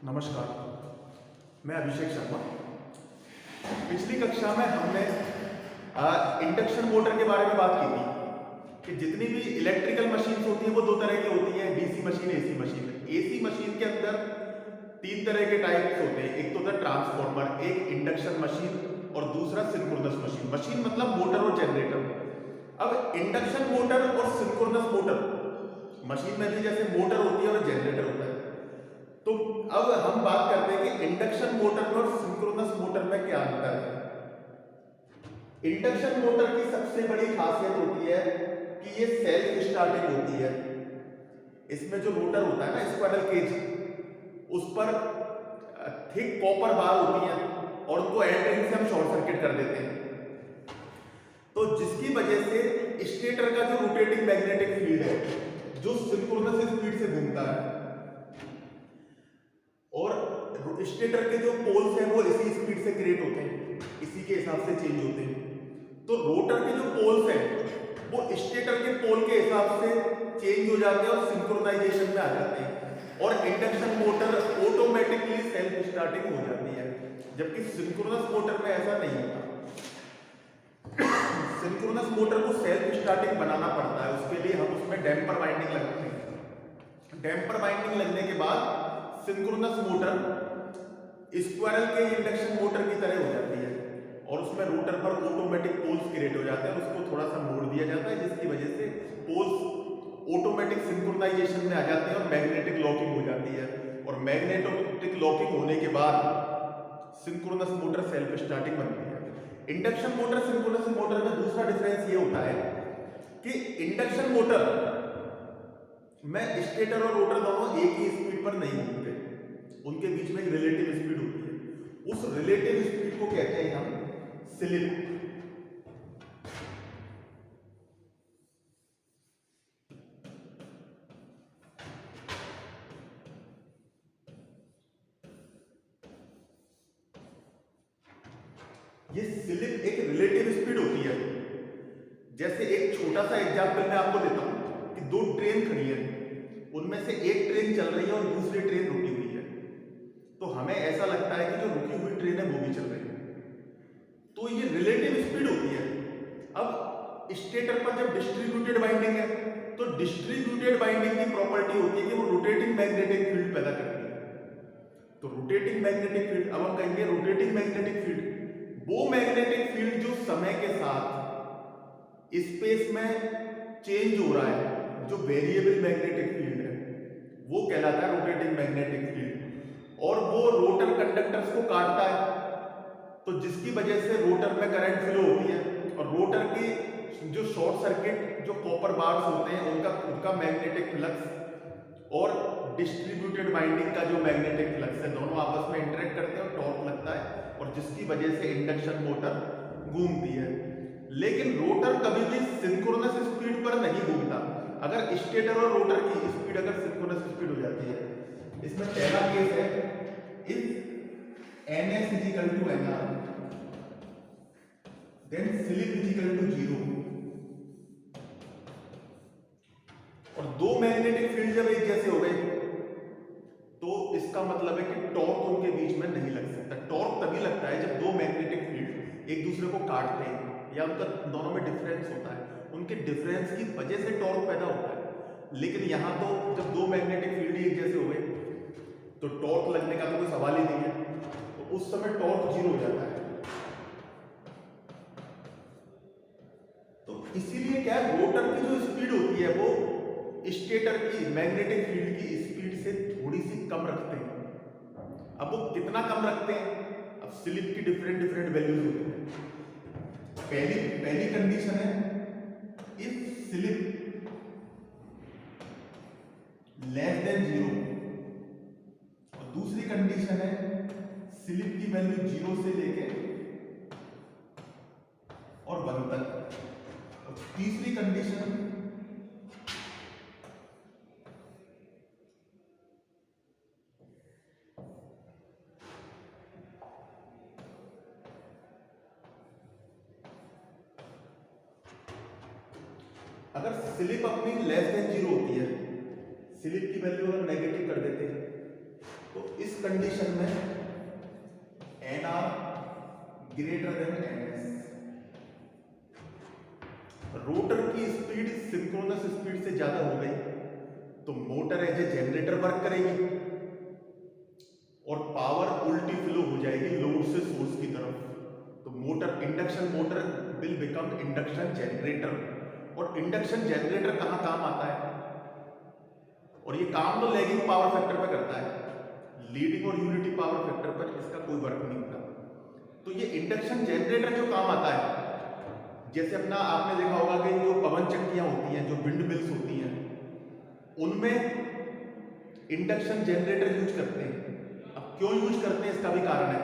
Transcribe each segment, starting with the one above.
नमस्कार, मैं अभिषेक शर्मा। पिछली कक्षा में हमने इंडक्शन मोटर के बारे में बात की थी कि जितनी भी इलेक्ट्रिकल मशीन्स होती हैं वो दो तरह की होती हैं, DC machine, AC machine. AC machine के अंदर तीन तरह के टाइप्स होते हैं। एक तो होता है ट्रांसफॉर्मर, एक इंडक्शन मशीन और दूसरा सिंक्रोनस मशीन। मशीन मतलब मोटर और जनरेटर। अब इंडक्शन मोटर और सिंक्रोनस मोटर, मशीन में भी जैसे मोटर होती है और जनरेटर होता है। तो अब हम बात करते हैं कि इंडक्शन मोटर में और सिंक्रोनस मोटर में क्या अंतर है। इंडक्शन मोटर की सबसे बड़ी खासियत होती है कि ये सेल्फ स्टार्टिंग होती है। इसमें जो रोटर होता है ना, स्क्विरल केज, उस पर थिक कॉपर बार होती है और उनको एंड से हम शॉर्ट सर्किट कर देते हैं। तो जिसकी वजह से स्टेटर का जो रोटेटिंग मैग्नेटिक फील्ड है, जो सिंक्रोनस स्पीड से घूमता है, और स्टेटर के जो पोल्स हैं वो इसी स्पीड से क्रिएट होते हैं, इसी के हिसाब से चेंज होते हैं। तो रोटर के जो पोल्स हैं वो स्टेटर के पोल के हिसाब से चेंज हो जाते हैं और सिंक्रोनाइजेशन में आ जाते हैं, और induction motor automatically self starting हो जाती है, जबकि सिंक्रोनस मोटर में ऐसा नहीं होता। सिंक्रोनस मोटर को सेल्फ स्टार्टिंग बनाना पड़ता है। उसके लिए हम उसमें डैम्पर वाइंडिंग लगाते हैं। डैम्पर वाइंडिंग लगने के बाद सिंक्रोनस मोटर स्क्विरल के इंडक्शन मोटर की तरह हो जाती है और उसमें रोटर पर ऑटोमेटिक पोल्स क्रिएट हो जाते हैं। उसको थोड़ा सा मोड़ दिया जाता है, जिसकी वजह से पोल्स ऑटोमेटिक सिंक्रोनाइजेशन में आ जाते हैं और मैग्नेटिक लॉकिंग हो जाती है। और मैग्नेटिक लॉकिंग होने के बाद सिंक्रोनस मोटर सेल्फ स्टार्टिंग बनती है। इंडक्शन मोटर सिंक्रोनस मोटर में दूसरा डिफरेंस ये होता है कि इंडक्शन मोटर में स्टेटर और रोटर दोनों एक ही स्पीड पर नहीं घूमते, उनके बीच में एक रिलेटिव स्पीड होती है। उस रिलेटिव स्पीड को कहते हैं हम स्लिप। ये स्लिप एक रिलेटिव स्पीड होती है। जैसे एक छोटा सा एग्जांपल मैं आपको देता हूं कि दो ट्रेन खड़ी है, उनमें से एक ट्रेन चल रही है और दूसरी ट्रेन रुकी हुई है। तो हमें ऐसा लगता है कि जो रुकी हुई ट्रेन है वो भी चल रही है, तो ये रिलेटिव स्पीड होती है। अब स्टेटर पर जब डिस्ट्रीब्यूटेड वाइंडिंग है, तो डिस्ट्रीब्यूटेड वाइंडिंग की प्रॉपर्टी होती है कि वो रोटेटिंग मैग्नेटिक फील्ड पैदा करती है। तो रोटेटिंग मैग्नेटिक फील्ड, अब हम कहेंगे रोटेटिंग मैग्नेटिक फील्ड वो मैग्नेटिक फील्ड जो समय के साथ स्पेस में चेंज हो रहा है, जो वेरिएबल मैग्नेटिक फील्ड है, वो कहलाता है रोटेटिंग मैग्नेटिक फील्ड। और वो रोटर कंडक्टर्स को काटता है, तो जिसकी वजह से रोटर में करंट फ्लो होती है और रोटर की जो शॉर्ट सर्किट जो कॉपर बार्स होते हैं उनका खुद का मैग्नेटिक फ्लक्स और डिस्ट्रीब्यूटेड वाइंडिंग का जो मैग्नेटिक फ्लक्स है, दोनों आपस में इंटरेक्ट करते हैं और टॉर्क लगता है, और जिसकी वजह से इंडक्शन मोटर घूमती है। लेकिन रोटर कभी भी सिंक्रोनस स्पीड पर नहीं घूमता। अगर स्टेटर और रोटर की स्पीड अगर सिंक्रोनस स्पीड हो जाती है, इसमें पहला केस है if ns is equal to nr, then slip is equal to 0। और दो मैग्नेटिक फील्ड जब एक जैसे हो गए तो इसका मतलब है कि टॉर्क उनके बीच में नहीं लग सकता। टॉर्क तभी लगता है जब दो मैग्नेटिक फील्ड एक दूसरे को काटते हैं या उनका दोनों में डिफरेंस होता है, उनके डिफरेंस की वजह से टॉर्क पैदा होता है। लेकिन यहां तो जब दो मैग्नेटिक फील्ड एक जैसे हो गए तो टॉर्क लगने का तो कोई सवाल ही नहीं है, तो उस समय टॉर्क 0 हो जाता है। तो इसीलिए क्या है, रोटर की जो स्पीड होती है वो स्टेटर की मैग्नेटिक फील्ड की स्पीड से थोड़ी सी कम रखते हैं। अब वो कितना कम रखते हैं, अब स्लिप की डिफरेंट वैल्यूज होती है। पहली कंडीशन है इफ स्लिप लेस देन 0, और दूसरी कंडीशन है स्लिप की वैल्यू 0 से लेके और 1 तक, और तीसरी कंडीशन अगर स्लिप अपनी लेस देन 0 होती है, स्लिप की वैल्यू अगर नेगेटिव कर देते हैं, तो इस कंडीशन में NR greater than NS, rotor की स्पीड सिंक्रोनस स्पीड से ज्यादा हो गई तो motor as a generator work करेगी और पावर उल्टी फ्लो हो जाएगी लोड से सोर्स की तरफ। तो motor, induction motor will become induction generator. और इंडक्शन जनरेटर कहां काम आता है? और ये काम तो लैगिंग पावर फैक्टर पे करता है, लीडिंग और यूनिटी पावर फैक्टर पर इसका कोई वर्क नहीं होता। तो ये इंडक्शन जनरेटर जो काम आता है, जैसे अपना आपने देखा होगा कि जो पवन चक्कियां होती हैं, जो विंड मिल्स होती हैं, उनमें इंडक्शन जनरेटर यूज करते हैं। अब क्यों यूज करते हैं इसका भी कारण है।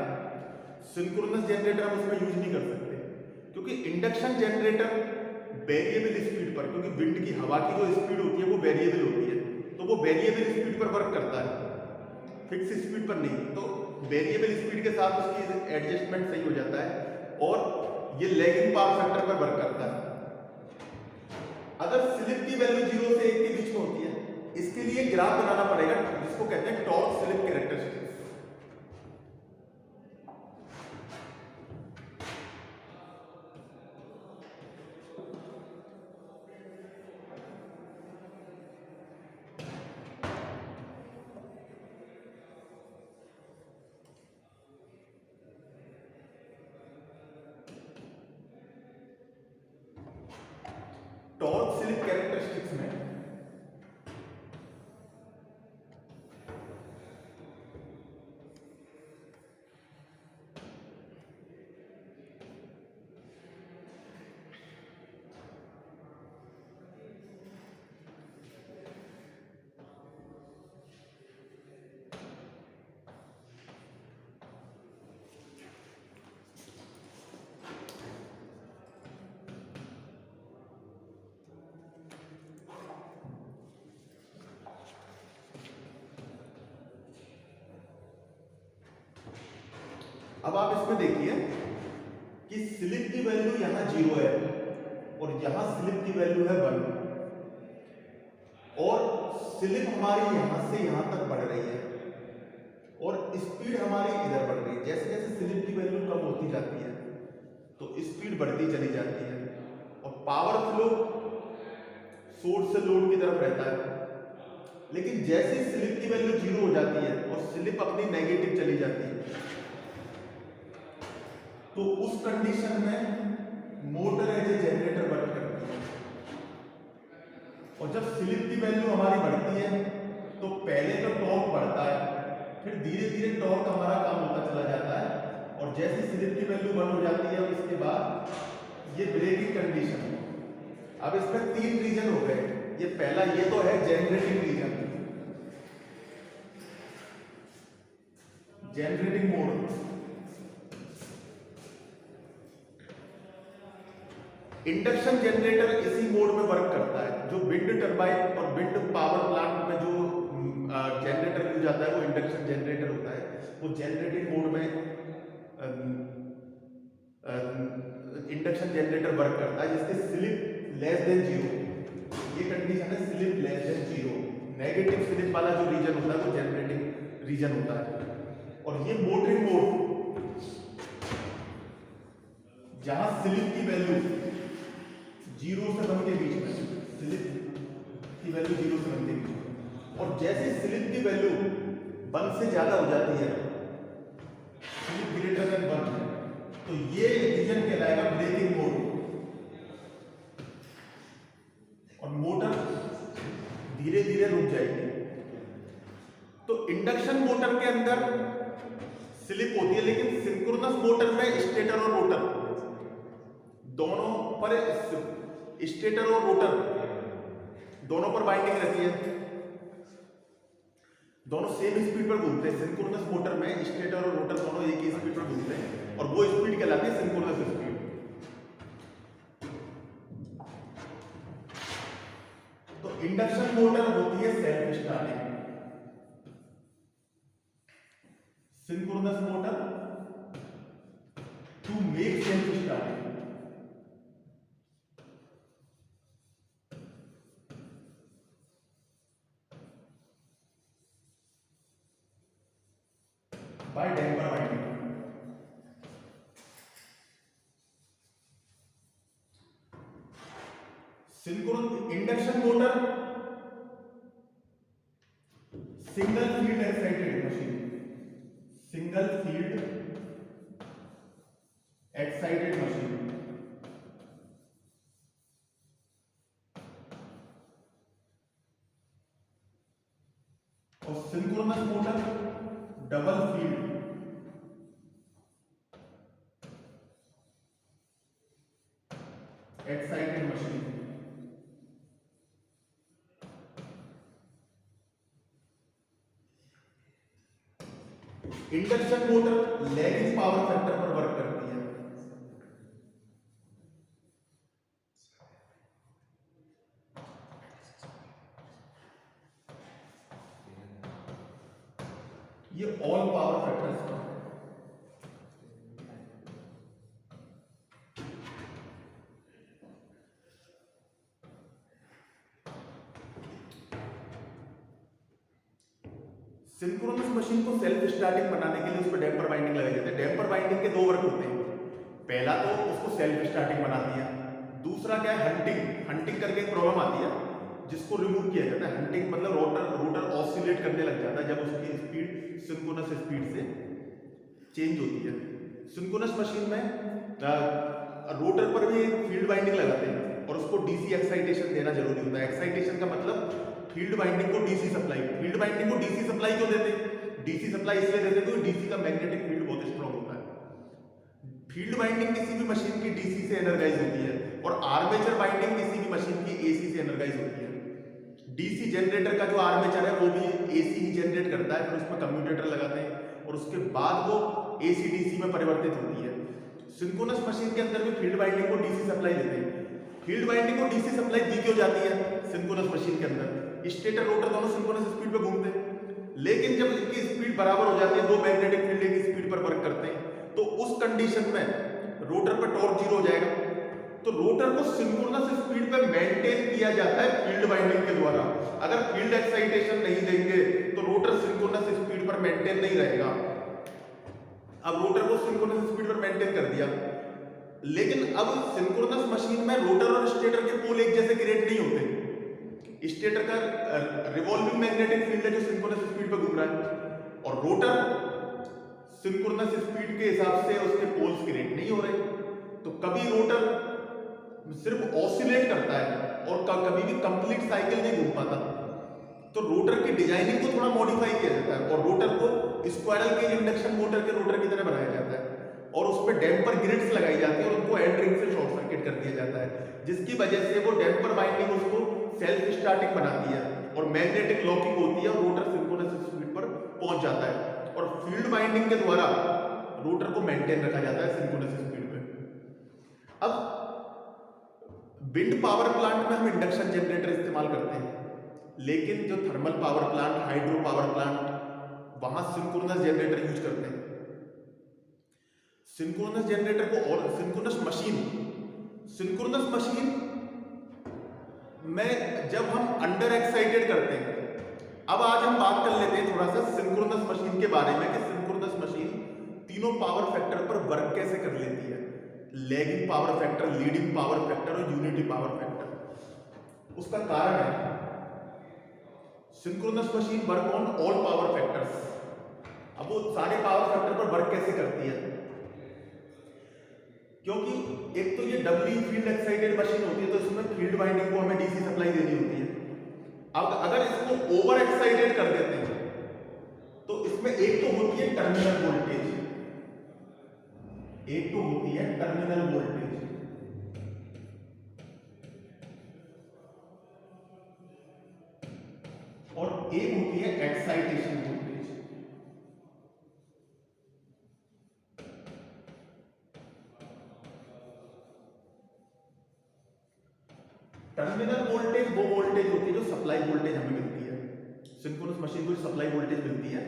सिंक्रोनस जनरेटर हम उसमें यूज नहीं कर सकते क्योंकि इंडक्शन जनरेटर वेरिएबल स्पीड पर, क्योंकि विंड की हवा की जो स्पीड होती है वो वेरिएबल होती है, तो वो वेरिएबल स्पीड पर वर्क करता है, फिक्स स्पीड पर नहीं। तो वेरिएबल स्पीड के साथ उसकी एडजस्टमेंट सही हो जाता है और ये लैगिंग पावर फैक्टर पर वर्क करता है। अगर स्लिप की वैल्यू 0 से 1 के बीच में होती है, इसके लिए ग्राफ बनाना पड़ेगा जिसको कहते हैं torque slip characteristics. Torque slip characteristics में अब आप इसमें देखिए कि स्लिप की वैल्यू यहां 0 है और यहां स्लिप की वैल्यू है 1 और स्लिप हमारी यहां से यहां तक बढ़ रही है और स्पीड हमारी इधर बढ़ रही है। जैसे जैसे स्लिप की वैल्यू कम होती जाती है तो स्पीड बढ़ती चली जाती है और पावर फ्लो सोर्स से लोड की तरफ रहता है। लेकिन जैसे स्लिप की वैल्यू 0 हो जाती है और स्लिप अपनी नेगेटिव चली जाती है तो उस कंडीशन में motor as a generator work करती है। और जब स्लिप की वैल्यू हमारी बढ़ती है तो पहले तो टॉर्क बढ़ता है, फिर धीरे धीरे टॉर्क हमारा कम होता चला जाता है और जैसे स्लिप की वैल्यू 1 हो जाती है और इसके बाद ये ब्रेकिंग कंडीशन। अब इसमें 3 रीजन हो गए। ये पहला ये तो है generating region, generating mode. Induction generator इसी मोड में वर्क करता है। जो विंड टरबाइन और विंड पावर प्लांट में जो जनरेटर यूज आता है वो इंडक्शन जनरेटर होता है। वो जनरेटिंग मोड में इंडक्शन जनरेटर वर्क करता है जिसके स्लिप लेस देन 0। ये कंडीशन है slip less than 0। Negative slip वाला जो रीजन होता है वो जनरेटिंग रीजन होता है। और ये मोटरिंग मोड जहां स्लिप की वैल्यू 0 से 1 के बीच में, स्लिप की वैल्यू 0 से 1 के बीच में, और जैसे स्लिप की वैल्यू 1 से ज्यादा हो जाती है, स्लिप ग्रेटर देन 1 है, तो ये रीजन कहलाएगा ब्रेकिंग मोड और मोटर धीरे धीरे रुक जाएगी। तो इंडक्शन मोटर के अंदर स्लिप होती है, लेकिन सिंक्रोनस मोटर में स्टेटर और रोटर दोनों पर, स्टेटर और रोटर दोनों पर बाइंडिंग रहती है, दोनों सेम स्पीड पर घूमते हैं। सिंक्रोनस मोटर में स्टेटर और रोटर दोनों एक ही स्पीड पर घूमते हैं और वो स्पीड कहलाती है सिंक्रोनस स्पीड। तो इंडक्शन मोटर होती है self starting, synchronous motor to make self starting. By damper winding. Synchronous induction motor single field excited machine, single field excited machine. और synchronous motor double field excited machine. Induction motor lagging power factor पर work करती है। ये all power factors पर। Synchronous machine को self starting बनाने के लिए उस पर डैम्पर वाइंडिंग लगाई जाती है। डैम्पर वाइंडिंग के दो वर्क होते हैं। पहला तो उसको सेल्फ स्टार्टिंग बनाती है, दूसरा क्या है हंटिंग। हंटिंग करके एक प्रॉब्लम आती है जिसको रिमूव किया जाता है। हंटिंग मतलब रोटर ऑसिलेट करने लग जाता है जब उसकी स्पीड सिंक्रोनस स्पीड से चेंज होती है। सिंक्रोनस मशीन में रोटर पर भी फील्ड वाइंडिंग लगाते हैं और उसको डीसी एक्साइटेशन देना जरूरी होता है। एक्साइटेशन का मतलब फील्ड वाइंडिंग को डीसी सप्लाई। फील्ड वाइंडिंग को डीसी सप्लाई क्यों देते हैं? डीसी सप्लाई इसलिए देते हैं क्योंकि डीसी का मैग्नेटिक फील्ड बहुत स्ट्रांग होता है। फील्ड वाइंडिंग किसी भी मशीन की डीसी से एनर्जाइज होती है और आर्मेचर वाइंडिंग किसी भी मशीन की एसी से एनर्जाइज होती है। डीसी जनरेटर का जो आर्मेचर है वो भी एसी ही जनरेट करता है, फिर उसमें कम्यूटेटर लगाते हैं और उसके बाद वो एसी डीसी में परिवर्तित होती है। सिंक्रोनस मशीन के अंदर भी फील्ड वाइंडिंग को डीसी सप्लाई देते हैं। फील्ड वाइंडिंग को डीसी सप्लाई दी क्यों जाती है? सिंक्रोनस मशीन के अंदर स्टेटर रोटर दोनों सिंक्रोनस स्पीड पे घूमते हैं, लेकिन जब इनकी स्पीड बराबर हो जाती है, दो मैग्नेटिक फील्ड की स्पीड पर वर्क करते हैं, तो उस कंडीशन में रोटर पर टॉर्क जीरो हो जाएगा। तो रोटर को सिंक्रोनस स्पीड पे मेंटेन किया जाता है फील्ड वाइंडिंग के द्वारा। अगर फील्ड एक्साइटेशन नहीं देंगे तो रोटर सिंक्रोनस स्पीड पर मेंटेन नहीं रहेगा। अब रोटर को सिंक्रोनस स्पीड पर मेंटेन कर दिया, लेकिन अब सिंक्रोनस मशीन में रोटर और स्टेटर के पोल एक जैसे क्रिएट नहीं होते। स्टेटर का रिवॉल्विंग मैग्नेटिक फील्ड है जो सिंक्रोनस स्पीड पर घूम रहा है और रोटर सिंक्रोनस स्पीड के हिसाब से उसके पोल्स क्रिएट नहीं हो रहे। तो कभी रोटर सिर्फ ऑसिलेट करता है और कभी भी कंप्लीट साइकिल नहीं घूम पाता। तो रोटर की डिजाइनिंग को थोड़ा मॉडिफाई किया जाता है और रोटर को स्क्वायरल केज इंडक्शन मोटर के रोटर की तरह बनाया जाता है और उसमें डैम्पर ग्रिड्स लगाई जाती है और उनको एंड रिंग से शॉर्ट सर्किट कर दिया जाता है, जिसकी वजह से वो डैम्पर वाइंडिंग उसको सेल्फ स्टार्टिंग बनाती है और मैग्नेटिक लॉकिंग होती है और रोटर सिंक्रोनस स्पीड पर पहुंच जाता है और फील्ड वाइंडिंग के द्वारा रोटर को मेंटेन रखा जाता है सिंक्रोनस स्पीड पे। अब विंड पावर प्लांट में हम इंडक्शन जनरेटर इस्तेमाल करते हैं, लेकिन जो thermal power plant, hydro power plant, वहां सिंक्रोनस जनरेटर यूज करते हैं। सिंक्रोनस जनरेटर को और सिंक्रोनस मशीन में जब हम अंडर एक्साइटेड करते हैं। अब आज हम बात कर लेते हैं थोड़ा सा सिंक्रोनस मशीन के बारे में कि सिंक्रोनस मशीन तीनों पावर फैक्टर पर वर्क कैसे कर लेती है। Lagging power factor, leading power factor और यूनिटी पावर फैक्टर। उसका कारण है synchronous machine work on all power factors. अब वो सारे पावर फैक्टर पर वर्क कैसे करती है? क्योंकि एक तो ये डबली फील्ड एक्साइटेड मशीन होती है तो इसमें फील्ड वाइंडिंग को हमें डीसी सप्लाई देनी होती है। अब अगर इसको ओवर एक्साइटेड कर देते हैं तो इसमें एक तो होती है टर्मिनल वोल्टेज, एक तो होती है टर्मिनल वोल्टेज और एक होती है एक्साइटेशन वोल्टेज। टर्मिनल वोल्टेज वो वोल्टेज होती है जो सप्लाई वोल्टेज हमें मिलती है। सिंक्रोनस मशीन को सप्लाई वोल्टेज मिलती है,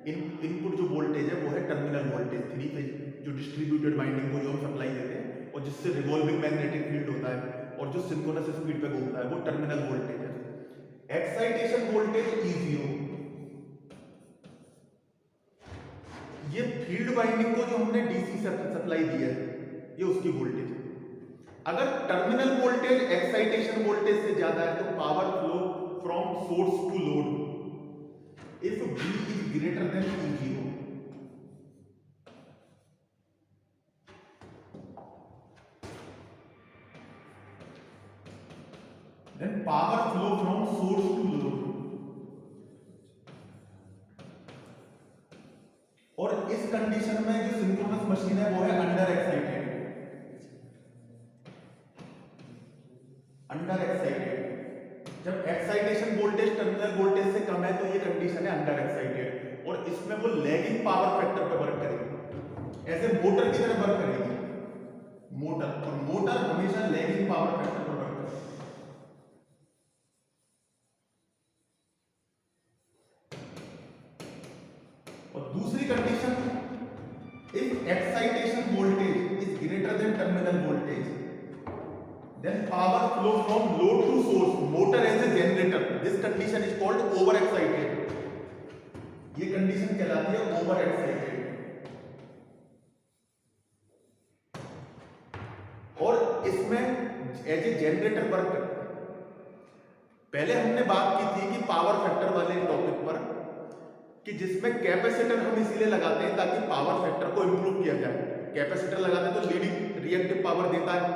इनपुट जो वोल्टेज है वो है टर्मिनल वोल्टेज, थ्री फेज जो डिस्ट्रीब्यूटेड वाइंडिंग को जो हम सप्लाई देते हैं और जिससे रिवॉल्विंग मैग्नेटिक फील्ड होता है और जो सिंक्रोनस स्पीड पे घूमता है वो टर्मिनल वोल्टेज है। एक्साइटेशन वोल्टेज E0, ये फील्ड वाइंडिंग को जो हमने डीसी सप्लाई दिया है, ये उसकी वोल्टेज है। अगर टर्मिनल वोल्टेज एक्साइटेशन वोल्टेज से ज्यादा है तो power flow from source to load if V is greater than E0, then power flow from source to load. और इस कंडीशन में जो सिंक्रोनस मशीन है वो है अंडर एक्साइटेड। अंडर एक्साइटेड, जब एक्साइटेशन वोल्टेज टर्मिनल वोल्टेज से कम है तो ये कंडीशन है अंडर एक्साइटेड, और इसमें वो लैगिंग पावर फैक्टर पे वर्क करेगी, ऐसे मोटर की तरह वर्क करेगी मोटर, और मोटर हमेशा लैगिंग पावर फैक्टर पे वर्क करेगी। और दूसरी condition, if excitation voltage is greater then terminal voltage then power flow from load to source, motor as a generator, this condition is called over excited, ये condition कहलाती है over excited. और इसमें as a generator work करता है। पहले हमने बात की थी कि पावर फैक्टर वाले टॉपिक पर कि जिसमें कैपेसिटर हम इसीलिए लगाते हैं ताकि पावर फैक्टर को इंप्रूव किया जाए। कैपेसिटर लगाते हैं तो लीडिंग रिएक्टिव पावर देता है,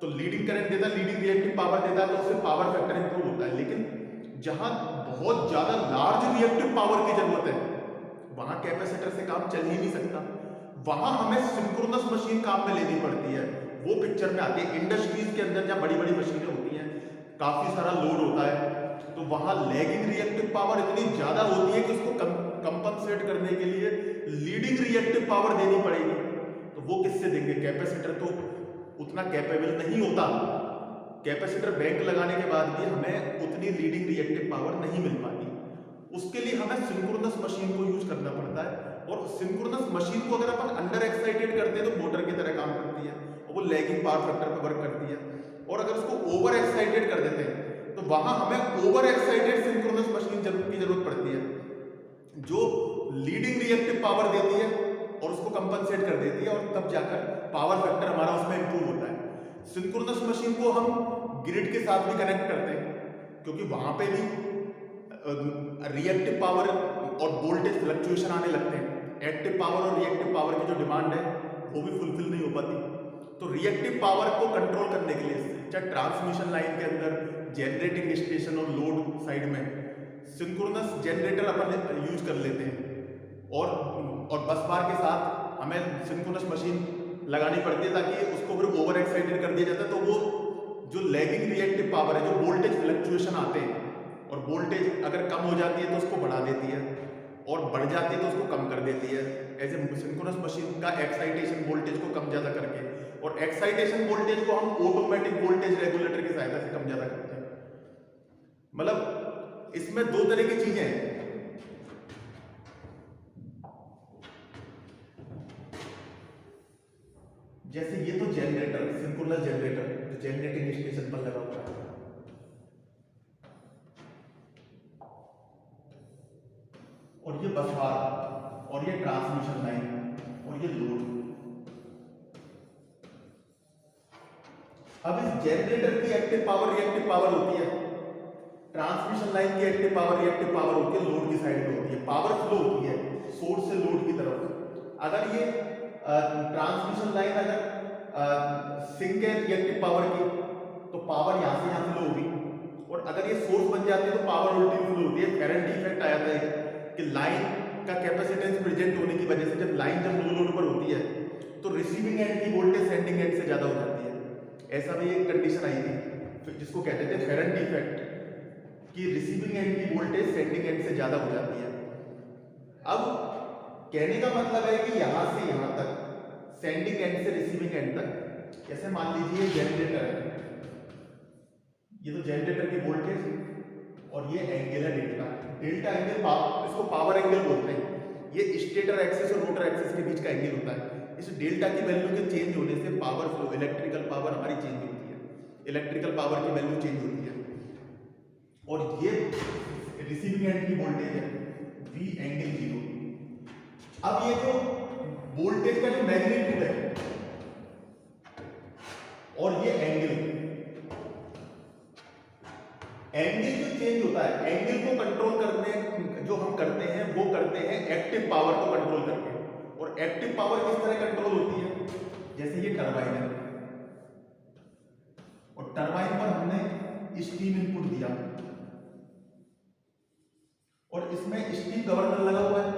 तो लीडिंग करंट देता है, लीडिंग रिएक्टिव पावर देता है, तो उससे पावर फैक्टर इंप्रूव होता है। लेकिन जहां बहुत ज्यादा लार्ज रिएक्टिव पावर की जरूरत है वहां कैपेसिटर से काम चल ही नहीं सकता, वहां हमें सिंक्रोनस मशीन काम में लेनी पड़ती है। वो पिक्चर में आती है इंडस्ट्रीज के अंदर जहां बड़ी बड़ी मशीनें होती हैं, काफी सारा लोड होता है, तो वहां लैगिंग रिएक्टिव पावर इतनी ज्यादा होती है कि उसको कंपनसेट करने के लिए लीडिंग रिएक्टिव पावर देनी पड़ेगी। तो वो किससे देंगे? कैपेसिटर तो उतना कैपेबल नहीं होता, कैपेसिटर बैंक लगाने के बाद भी हमें उतनी लीडिंग रिएक्टिव पावर नहीं मिल पाती। उसके लिए हमें सिंक्रोनस मशीन को यूज करना पड़ता है, और सिंक्रोनस मशीन को अगर अपन अंडर एक्साइटेड करते हैं तो मोटर की तरह काम करती है और वो लैगिंग पावर फैक्टर पर वर्क करती है। और अगर उसको ओवर एक्साइटेड कर देते हैं तो वहां हमें ओवर एक्साइटेड सिंक्रोनस मशीन की जरूरत पड़ती है जो लीडिंग रिएक्टिव पावर देती है और उसको कंपनसेट कर देती है, और तब जाकर पावर फैक्टर हमारा उसमें इंप्रूव होता है। सिंक्रोनस मशीन को हम ग्रिड के साथ भी कनेक्ट करते हैं क्योंकि वहां पे भी रिएक्टिव पावर और वोल्टेज फ्लक्चुएशन आने लगते हैं। एक्टिव पावर और रिएक्टिव पावर की जो डिमांड है वो भी फुलफिल नहीं हो पाती। तो रिएक्टिव पावर को कंट्रोल करने के लिए चाहे ट्रांसमिशन लाइन के अंदर, जनरेटिंग स्टेशन और लोड साइड में सिंक्रोनस जनरेटर अपन यूज कर लेते हैं, और बस बार के साथ हमें सिंक्रोनस मशीन लगानी पड़ती है ताकि उसको फिर ओवर एक्साइटेड कर दिया जाता है। तो वो जो लैगिंग रिएक्टिव पावर है, जो वोल्टेज फ्लक्चुएशन आते हैं, और वोल्टेज अगर कम हो जाती है तो उसको बढ़ा देती है, और बढ़ जाती है तो उसको कम कर देती है। ऐसे सिंक्रोनस मशीन का एक्साइटेशन वोल्टेज को कम ज़्यादा करके, और एक्साइटेशन वोल्टेज को हम ऑटोमेटिक वोल्टेज रेगुलेटर की सहायता से कम ज़्यादा करते हैं। मतलब इसमें दो तरह की चीज़ें हैं। जैसे ये तो जनरेटर, सिंक्रोनस जनरेटर जो जनरेटिंग स्टेशन पर लगा हुआ है, और ये बस बार, और ये ट्रांसमिशन लाइन, और ये लोड। अब इस जनरेटर की एक्टिव पावर रिएक्टिव पावर होती है, ट्रांसमिशन लाइन की एक्टिव पावर रिएक्टिव पावर होती है लोड की साइड पे होती है, पावर फ्लो होती है सोर्स से लोड की तरफ। अगर ये ट्रांसमिशन लाइन अगर सिंक है रिएक्टिव पावर की तो पावर यहाँ से फ्लो होगी, और अगर ये सोर्स बन जाती है तो पावर उल्टी फ्लो होती है। फेरेंटी इफेक्ट आया था कि लाइन का कैपेसिटेंस प्रेजेंट होने की वजह से जब लाइन लो लोड पर होती है तो रिसीविंग एंड की वोल्टेज सेंडिंग एंड से ज्यादा हो जाती है। ऐसा भी एक कंडीशन आई थी जिसको कहते थे फेरेंटी इफेक्ट, कि रिसीविंग एंड की वोल्टेज सेंडिंग एंड से ज्यादा हो जाती है। अब कहने का मतलब है कि यहां से यहां तक, सेंडिंग एंड से रिसीविंग एंड तक, जैसे मान लीजिए जनरेटर है, ये तो जनरेटर की वोल्टेज और ये एंगल है डेल्टा। डेल्टा एंगल इसको पावर एंगल बोलते हैं। ये स्टेटर एक्सिस और रोटर एक्सिस के बीच का एंगल होता है। इस डेल्टा की वैल्यू के चेंज होने से पावर फ्लो, इलेक्ट्रिकल पावर हमारी चेंज होती है, इलेक्ट्रिकल पावर की वैल्यू चेंज होती है। और ये रिसीविंग एंड की वोल्टेज है V एंगल 0। अब ये जो वोल्टेज का जो मैग्नीट्यूड है और ये एंगल जो चेंज होता है, एंगल को कंट्रोल करने जो हम करते हैं वो करते हैं एक्टिव पावर को कंट्रोल करके। और एक्टिव पावर किस तरह कंट्रोल होती है, जैसे ये टरबाइन है और टरबाइन पर हमने स्टीम इनपुट दिया और इसमें स्टीम गवर्नर लगा हुआ है,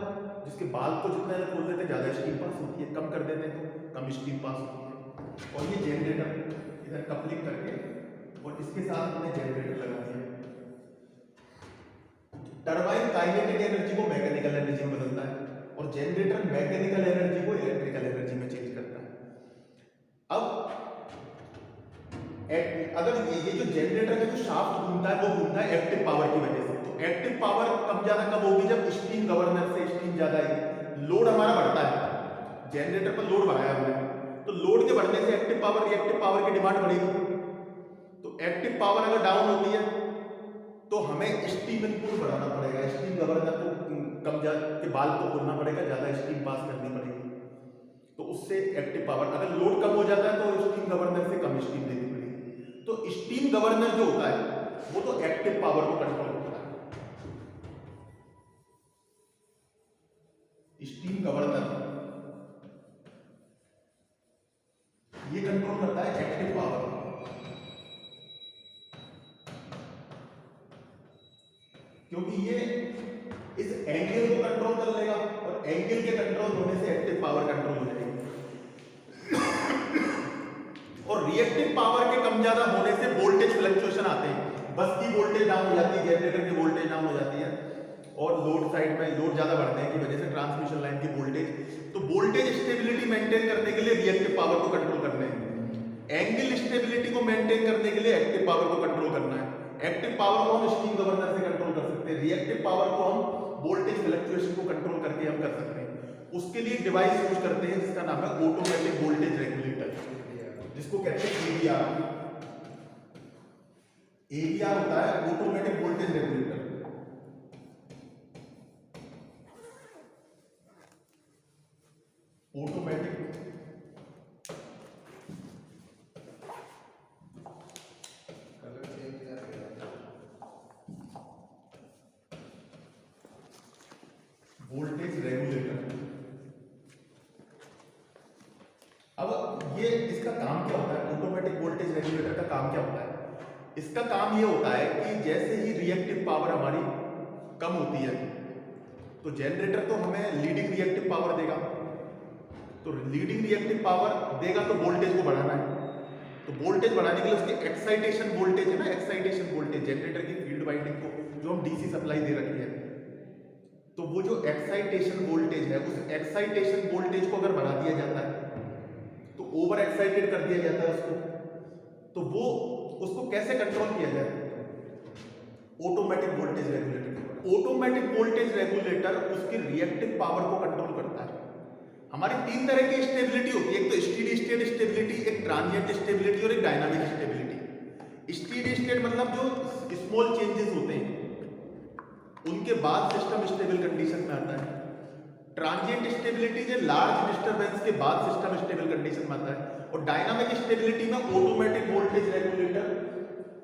जिसके बाल को जितना खोल देते ज्यादा स्टीम पास होती है, कम कर देते हैं तो कम स्टीम पास होती है। और ये जनरेटर इधर कपलिंग करके और इसके साथ हमने जनरेटर लगा दिया। टरबाइन काइनेटिक एनर्जी को मैकेनिकल एनर्जी में बदलता है और जनरेटर मैकेनिकल एनर्जी को इलेक्ट्रिकल एनर्जी में चेंज करता है। अब अगर ये जो जनरेटर का जो शाफ्ट घूमता है वो घूमता है एक्टिव पावर की वजह से। तो एक्टिव पावर कम ज्यादा कब होगी, जब स्टीम गवर्नर से स्टीम ज्यादा आएगी, लोड हमारा बढ़ता है, जनरेटर पर लोड बढ़ाया हमने, तो लोड के बढ़ने से एक्टिव पावर रिएक्टिव पावर की डिमांड बढ़ेगी। तो एक्टिव पावर अगर डाउन होती है तो हमें स्टीम इनपुट बढ़ाना पड़ेगा, स्टीम गवर्नर को कम के बाल को खोलना पड़ेगा, ज्यादा स्टीम पास करनी पड़ेगी, तो उससे एक्टिव पावर, अगर लोड कम हो जाता है तो स्टीम गवर्नर से कम स्टीम देनी पड़ेगी। तो स्टीम गवर्नर जो होता है वो तो एक्टिव पावर को कंट्रोल करता है। स्टीम गवर्नर ये कंट्रोल करता है एक्टिव पावर, क्योंकि ये इस एंगल को कंट्रोल कर लेगा और एंगल के कंट्रोल होने से एक्टिव पावर कंट्रोल हो जाएगी। और रिएक्टिव पावर के कम ज्यादा होने से वोल्टेज फ्लक्चुएशन आते हैं, बस की वोल्टेज डाउन हो जाती है, जनरेटर की वोल्टेज डाउन हो जाती है और लोड साइड में लोड ज्यादा बढ़ते हैं की वजह से ट्रांसमिशन लाइन की वोल्टेज। तो वोल्टेज स्टेबिलिटी मेंटेन करने के लिए रिएक्टिव पावर को कंट्रोल करना है, एंगल स्टेबिलिटी को मेंटेन करने के लिए एक्टिव पावर को कंट्रोल करना है। एक्टिव पावर को हम स्टीम गवर्नर से कंट्रोल कर सकते हैं, रिएक्टिव पावर को हम वोल्टेज फ्लक्चुएशन को कंट्रोल करके हम कर सकते हैं। उसके लिए डिवाइस यूज करते हैं जिसका नाम है ऑटोमेटिक वोल्टेज रेगुलेटर, जिसको कहते हैं एवीआर। एवीआर होता है automatic voltage regulator. Automatic voltage regulator. अब ये इसका काम क्या होता है, ऑटोमेटिक वोल्टेज रेगुलेटर का काम क्या होता है? इसका काम ये होता है कि जैसे ही रिएक्टिव पावर हमारी कम होती है तो जनरेटर तो हमें लीडिंग रिएक्टिव पावर देगा, तो लीडिंग रिएक्टिव पावर देगा तो वोल्टेज को बढ़ाना है, तो वोल्टेज बढ़ाने के लिए उसके एक्साइटेशन वोल्टेज है ना, एक्साइटेशन वोल्टेज जनरेटर की फील्ड वाइंडिंग को जो हम डीसी सप्लाई दे रखी है, तो वो जो एक्साइटेशन वोल्टेज है उस एक्साइटेशन वोल्टेज को अगर बढ़ा दिया जाता है तो ओवर एक्साइटेड कर दिया जाता है उसको, तो वो उसको कैसे कंट्रोल किया जाए? Automatic voltage regulator. Automatic voltage regulator उसकी रिएक्टिव पावर को कंट्रोल करता है। हमारी तीन तरह की स्टेबिलिटी होती है, एक तो स्टेडी स्टेट स्टेबिलिटी, एक ट्रांजिएंट स्टेबिलिटी और एक डायनामिक स्टेबिलिटी। स्टेडी स्टेट मतलब जो स्मॉल चेंजेस होते हैं उनके बाद सिस्टम स्टेबल कंडीशन में आता है। ट्रांजिएंट स्टेबिलिटी जो लार्ज डिस्टरबेंस के बाद सिस्टम स्टेबल कंडीशन में आता है। और डायनामिक स्टेबिलिटी में ऑटोमेटिक वोल्टेज रेगुलेटर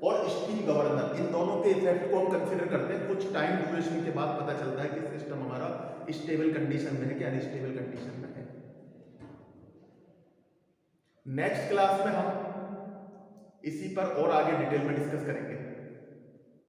और स्टीम गवर्नर, इन दोनों के इफेक्ट को हम कंसीडर करते हैं। कुछ टाइम ड्यूरेशन के बाद पता चलता है कि सिस्टम हमारा स्टेबल कंडीशन में है कि अनस्टेबल कंडीशन में है। नेक्स्ट क्लास में हम इसी पर और आगे डिटेल में डिस्कस करेंगे।